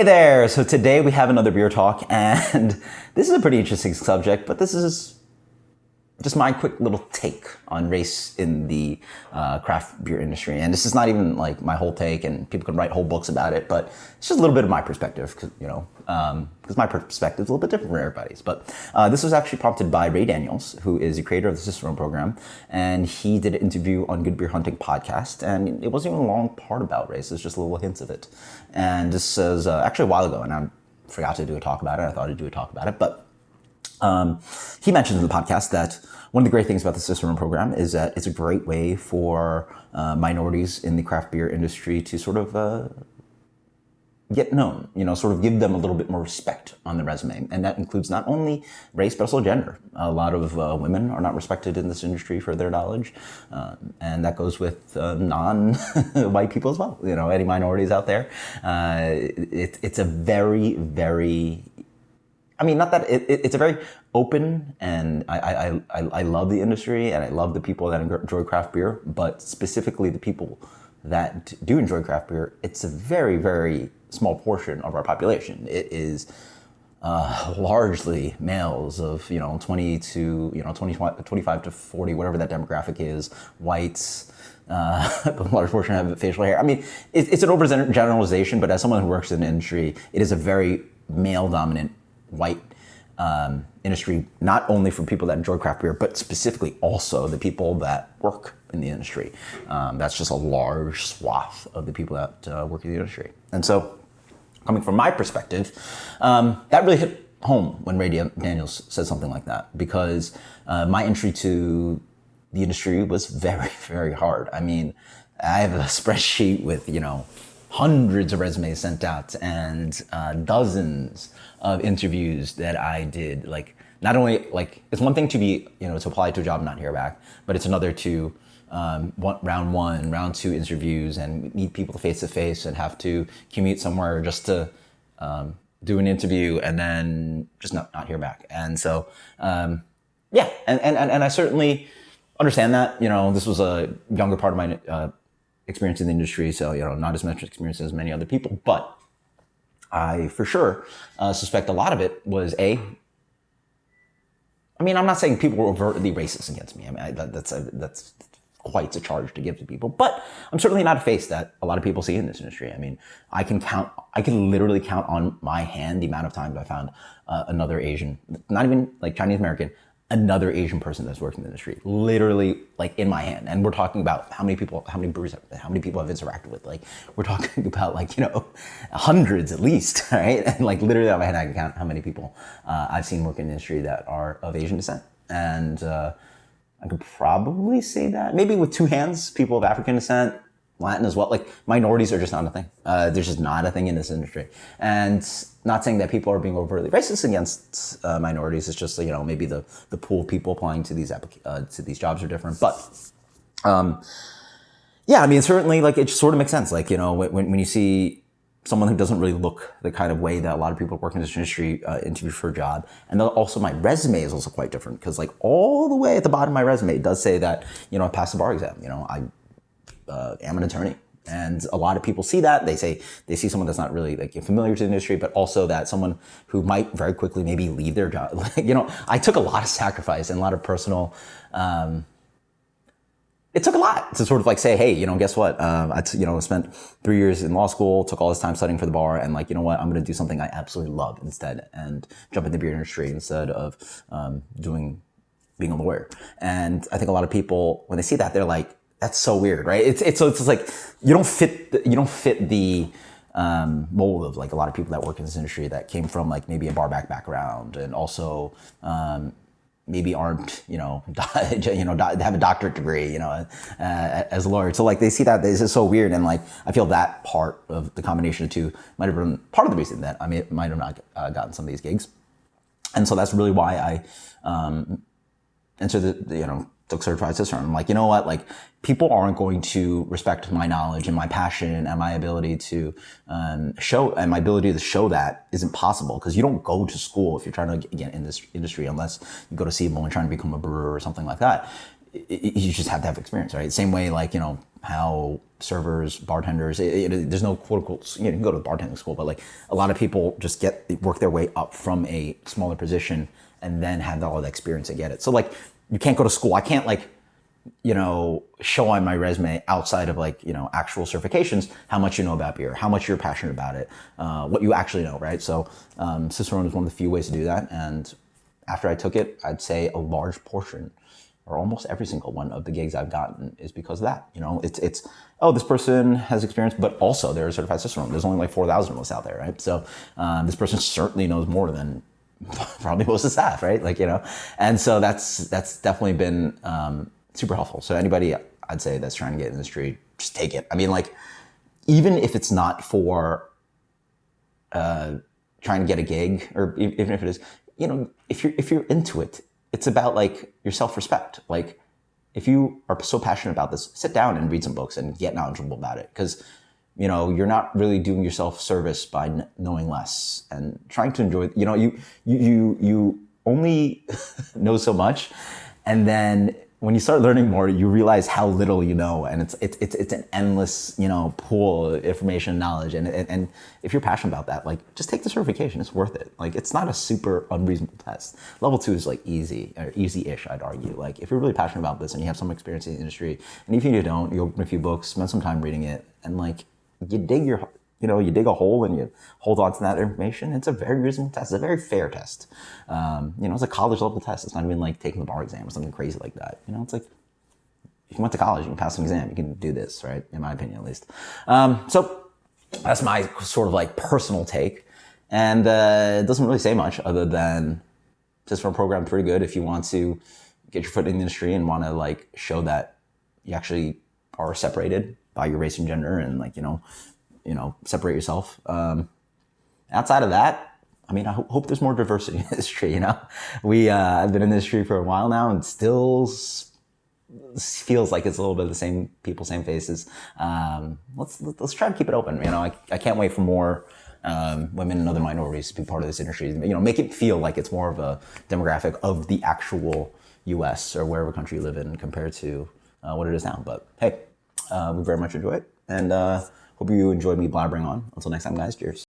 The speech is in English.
Hey there! So today we have another beer talk, and this is a pretty interesting subject, but this is just my quick little take on race in the craft beer industry. And this is not even like my whole take, and people can write whole books about it, but it's just a little bit of my perspective, because my perspective is a little bit different from everybody's. But this was actually prompted by Ray Daniels, who is the creator of the Cicerone program, and he did an interview on Good Beer Hunting podcast, and it wasn't even a long part about race, it's just little hints of it. And this is actually a while ago, and I forgot to do a talk about it. I thought I'd do a talk about it, but he mentioned in the podcast that one of the great things about the Cicerone program is that it's a great way for minorities in the craft beer industry to sort of get known, sort of give them a little bit more respect on the resume. And that includes not only race, but also gender. A lot of women are not respected in this industry for their knowledge. And that goes with non-white people as well, any minorities out there. It's a very, very... not that it's a very open, and I love the industry and I love the people that enjoy craft beer, but specifically the people that do enjoy craft beer, it's a very, very small portion of our population. It is largely males of 20 to 25 to 40, whatever that demographic is, whites. A large portion have facial hair. It's an overgeneralization, but as someone who works in the industry, it is a very male-dominant white industry, not only for people that enjoy craft beer, but specifically also the people that work in the industry. That's just a large swath of the people that work in the industry. And so, coming from my perspective, that really hit home when Ray Daniels said something like that, because my entry to the industry was very, very hard. I have a spreadsheet with, hundreds of resumes sent out and dozens of interviews that I did. Not only, it's one thing to be, to apply to a job and not hear back, but it's another to round one, round two interviews and meet people face to face and have to commute somewhere just to do an interview and then just not hear back. And so, and I certainly understand that, this was a younger part of my experience in the industry, so not as much experience as many other people, but I for sure suspect a lot of it was I'm not saying people were overtly racist against me. That's quite a charge to give to people, but I'm certainly not a face that a lot of people see in this industry. I can literally count on my hand the amount of times I found another Asian, not even like Chinese American, another Asian person that's working in the industry, literally in my hand. And we're talking about how many people I've interacted with. We're talking about hundreds at least, right? And literally on my hand, I can count how many people I've seen work in the industry that are of Asian descent. And I could probably say that maybe with two hands, people of African descent, Latin as well. Minorities are just not a thing. There's just not a thing in this industry. And not saying that people are being overtly racist against minorities. It's just maybe the pool of people applying to these jobs are different. But certainly it just sort of makes sense. When you see someone who doesn't really look the kind of way that a lot of people working in this industry interview for a job, and also my resume is also quite different, because all the way at the bottom of my resume it does say that I passed the bar exam. I am an attorney. And a lot of people see that. They see someone that's not really familiar to the industry, but also that someone who might very quickly maybe leave their job. I took a lot of sacrifice and a lot of personal, it took a lot to sort of say, hey, guess what? I spent 3 years in law school, took all this time studying for the bar, and you know what? I'm going to do something I absolutely love instead and jump in the beer industry instead of being a lawyer. And I think a lot of people, when they see that, they're like, that's so weird, right? It's just you don't fit the mold of a lot of people that work in this industry that came from maybe a bar background, and also maybe aren't have a doctorate degree as a lawyer. So they see that this is so weird, and I feel that part of the combination of two might have been part of the reason that I might have not gotten some of these gigs. And so that's really why I entered took certified Cicerone. I'm you know what? People aren't going to respect my knowledge and my passion and my ability to show, and my ability to show that isn't possible, because you don't go to school if you're trying to get in this industry unless you go to CBL and trying to become a brewer or something like that. you just have to have experience, right? Same way, like, you know, how servers, bartenders, there's no quote unquote, you can go to bartending school, but like a lot of people just work their way up from a smaller position and then have all the experience to get it. So like, you can't go to school. I can't like, you know, show on my resume outside of like, you know, actual certifications, how much you know about beer, how much you're passionate about it, what you actually know, right? So Cicerone is one of the few ways to do that. And after I took it, I'd say a large portion or almost every single one of the gigs I've gotten is because of that. You know, it's oh, this person has experience, but also they're a certified Cicerone. There's only like 4,000 of us out there, right? So this person certainly knows more than probably most of the staff, right? Like, you know, and so that's definitely been super helpful. So anybody, I'd say, that's trying to get in the industry, just take it. I mean, like, even if it's not for trying to get a gig, or even if it is, you know, if you're into it, it's about like your self-respect. Like, if you are so passionate about this, sit down and read some books and get knowledgeable about it. Because, you know, you're not really doing yourself service by knowing less and trying to enjoy, you know, you only know so much. And then when you start learning more, you realize how little you know, and it's an endless, you know, pool of information and knowledge. And if you're passionate about that, like, just take the certification. It's worth it. Like, it's not a super unreasonable test. Level 2 is like easy, or easy-ish, I'd argue. Like, if you're really passionate about this and you have some experience in the industry, and even if you don't, you open a few books, spend some time reading it, and like, you dig a hole and you hold on to that information. It's a very reasonable test. It's a very fair test. You know, it's a college level test. It's not even like taking the bar exam or something crazy like that. You know, it's like, if you went to college, you can pass an exam, you can do this, right? In my opinion, at least. So that's my sort of like personal take. And it doesn't really say much other than this program pretty good if you want to get your foot in the industry and want to like show that you actually are separated by your race and gender, and like, you know, separate yourself. Outside of that, I mean, I hope there's more diversity in the industry. You know, I've been in the industry for a while now, and still feels like it's a little bit of the same people, same faces. Let's try to keep it open. You know, I can't wait for more women and other minorities to be part of this industry. You know, make it feel like it's more of a demographic of the actual U.S. or wherever country you live in compared to what it is now. But hey, we very much enjoy it, and hope you enjoyed me blabbering on. Until next time, guys, cheers.